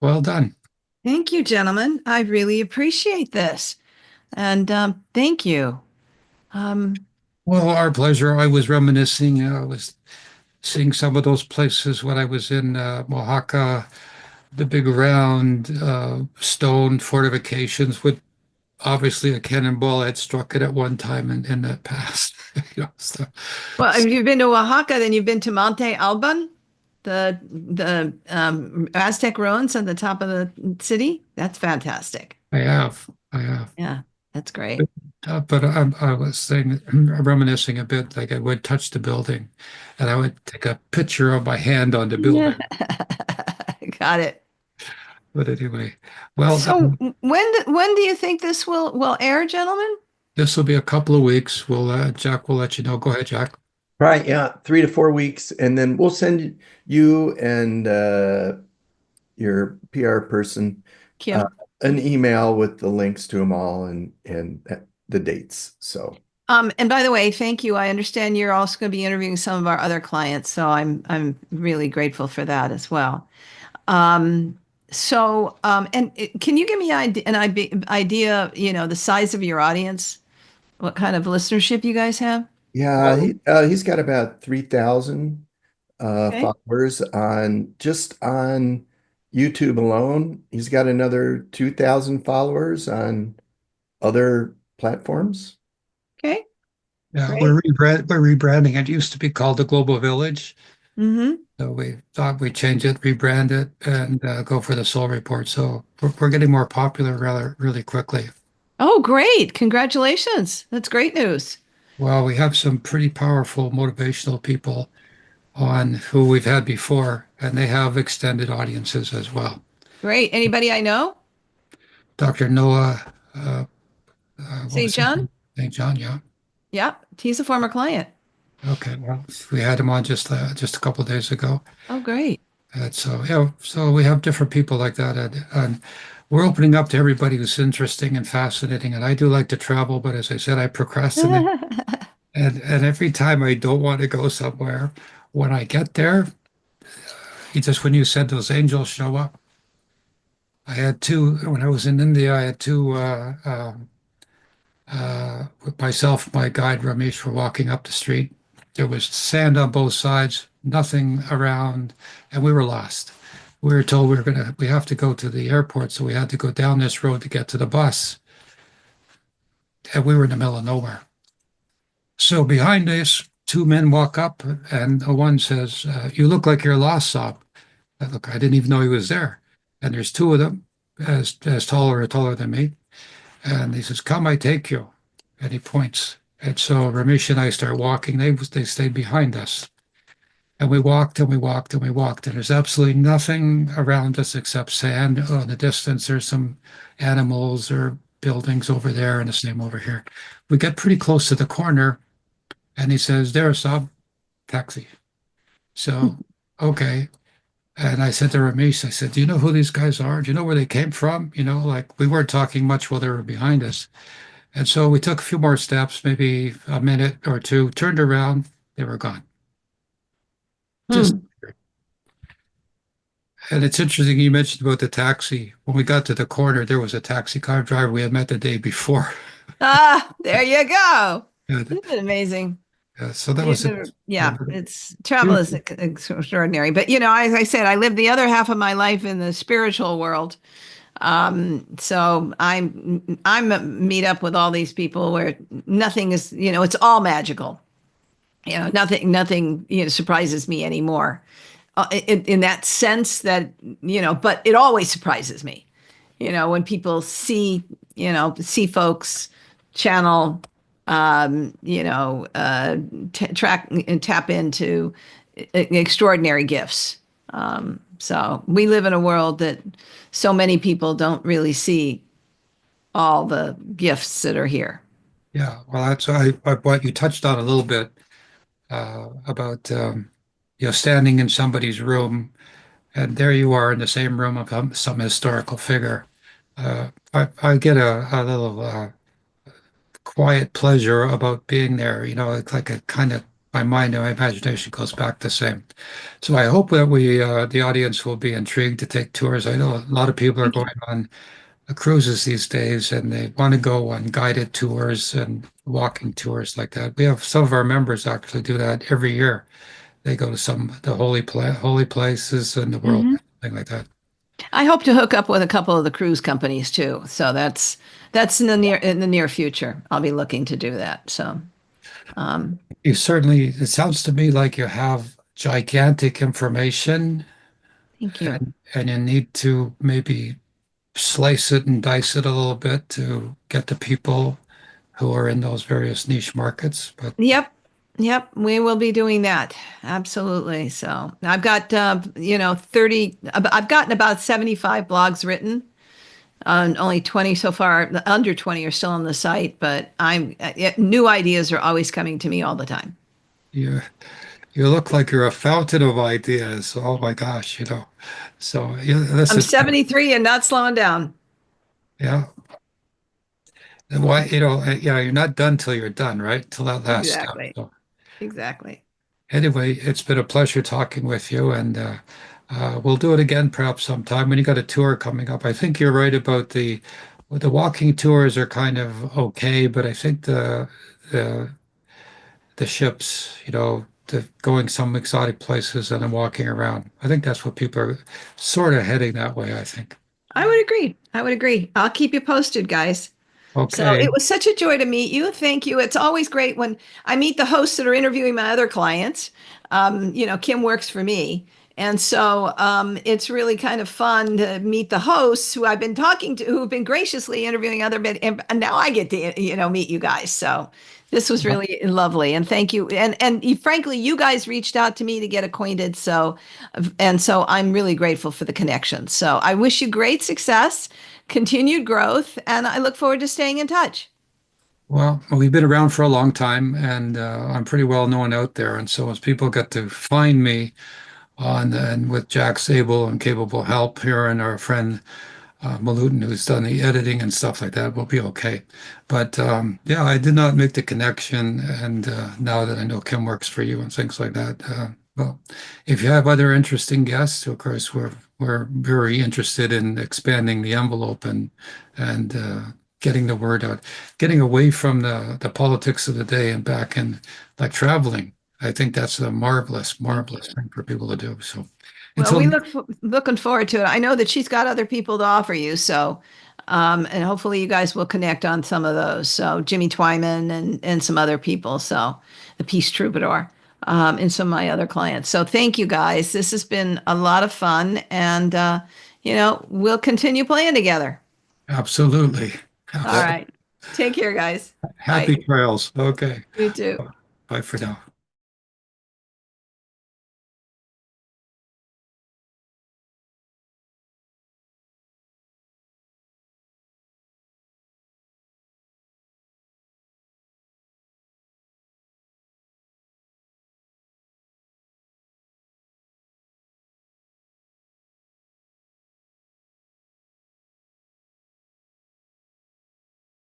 Well done. Thank you, gentlemen. I really appreciate this. And thank you. Um, Well, our pleasure. I was reminiscing. I was seeing some of those places when I was in Oaxaca, the big round stone fortifications with obviously a cannonball had struck it at one time in the past. So, well, if you've been to Oaxaca, then you've been to Monte Alban, the Aztec ruins at the top of the city. That's fantastic. I have. I have. Yeah, that's great. But I was saying, reminiscing a bit, like I would touch the building and I would take a picture of my hand on the Yeah. building. Got it. But anyway, well, So when do you think this will air, gentlemen? this will be a couple of weeks. Jack will let you know. Go ahead, Jack. Right, yeah, 3 to 4 weeks, and then we'll send you and your PR person uh, Kim. an email with the links to them all and the dates. So And by the way, thank you. I understand you're also going to be interviewing some of our other clients, so I'm really grateful for that as well. Um, can you give me idea, the size of your audience, what kind of listenership you guys have? yeah, Well, he's got about 3,000 Okay. followers on just on YouTube alone. He's got another 2,000 followers on other platforms. Okay. yeah, Great. we're rebranding. It used to be called the Global Village, Mm-hmm. so we thought we'd change it, rebrand it, and go for the Soul Report. So we're getting more popular rather really quickly. Oh, great. Congratulations. That's great news. Well, we have some pretty powerful motivational people on who we've had before, and they have extended audiences as well. Great. Anybody I know? Dr. Noah, uh, what St. was his John? name? St. John, yeah. Yeah, he's a former client. Okay, well, we had him on just a couple of days ago. Oh, great. And so, yeah, so we have different people like that. And we're opening up to everybody who's interesting and fascinating. And I do like to travel, but as I said, I procrastinate. And every time I don't want to go somewhere, when I get there, when you said those angels show up, I had two, when I was in India, I had two, with myself, my guide Ramesh were walking up the street. There was sand on both sides, nothing around, and we were lost. We were told we have to go to the airport, so we had to go down this road to get to the bus, and we were in the middle of nowhere. So behind us, two men walk up, and one says, "You look like you're lost, Sob." Look, I didn't even know he was there. And there's two of them, as taller than me, and he says, "Come, I take you," and he points. And so Ramesh and I start walking. They stayed behind us. And we walked and we walked and we walked, and there's absolutely nothing around us except sand. Oh, in the distance, there's some animals or buildings over there, and the same over here. We get pretty close to the corner, and he says, "There's Sab, taxi." So, okay. And I said to Ramesh, I said, "Do you know who these guys are? Do you know where they came from?" Like we weren't talking much while they were behind us. And so we took a few more steps, maybe a minute or two, turned around, they were gone. Just Hmm. And it's interesting you mentioned about the taxi. When we got to the corner, there was a taxi car driver we had met the day before. Ah, there you go. And, Isn't it amazing? so that was it. Yeah, it's travel is extraordinary. But as I said, I live the other half of my life in the spiritual world. So I'm a meet up with all these people where nothing is, it's all magical. Nothing surprises me anymore. In that sense that, but it always surprises me. When people see folks channel, track and tap into extraordinary gifts. So we live in a world that so many people don't really see all the gifts that are here. Yeah, well, that's what you touched on a little bit about standing in somebody's room, and there you are in the same room of some historical figure. I get a little quiet pleasure about being there. It's like a kind of my mind and my imagination goes back the same. So I hope that the audience will be intrigued to take tours. I know a lot of people are Thank you. going on cruises these days and they want to go on guided tours and walking tours like that. We have some of our members actually do that every year. They go to some of the holy places in the world, Mhm. thing like that. I hope to hook up with a couple of the cruise companies too. So that's in the near future. I'll be looking to do that. So um, You certainly, it sounds to me like you have gigantic information thank you. and you need to maybe slice it and dice it a little bit to get the people who are in those various niche markets. But Yep. Yep, we will be doing that. Absolutely. So I've got, 30, I've gotten about 75 blogs written. Only 20 so far, under 20 are still on the site, but new ideas are always coming to me all the time. you you look like you're a fountain of ideas. Oh my gosh, you know. So yeah, this I'm is 73 and not slowing down. yeah. And why, yeah, you're not done till you're done, right? Till that last step. Exactly. So Exactly. anyway, it's been a pleasure talking with you, and we'll do it again perhaps sometime when you got a tour coming up. I think you're right about the walking tours are kind of okay, but I think the the ships, the going some exotic places and then walking around. I think that's what people are sort of heading that way, I think. I would agree. I would agree. I'll keep you posted, guys. So Okay. it was such a joy to meet you. Thank you. It's always great when I meet the hosts that are interviewing my other clients. Kim works for me. And so it's really kind of fun to meet the hosts who I've been talking to, who've been graciously interviewing other, and now I get to, meet you guys. So this was really lovely. And thank you. And frankly, you guys reached out to me to get acquainted. So I'm really grateful for the connection. So I wish you great success, continued growth, and I look forward to staying in touch. Well, we've been around for a long time, and I'm pretty well known out there. And so as people get to find me and with Jack's able and capable help here and our friend Malutin, who's done the editing and stuff like that, will be okay. But yeah, I did not make the connection, and now that I know Kim works for you and things like that, well, if you have other interesting guests, of course, we're very interested in expanding the envelope and getting the word out, getting away from the politics of the day and back in like traveling. I think that's a marvelous, Thank marvelous you. thing for people to do. So Well, until looking forward to it. I know that she's got other people to offer you, so and hopefully you guys will connect on some of those. So Jimmy Twyman and some other people. So the Peace Troubadour and some of my other clients. So thank you guys. This has been a lot of fun, and we'll continue playing together. absolutely. All right. Take care, guys. Happy Bye. trails. Okay. You too. Bye for now.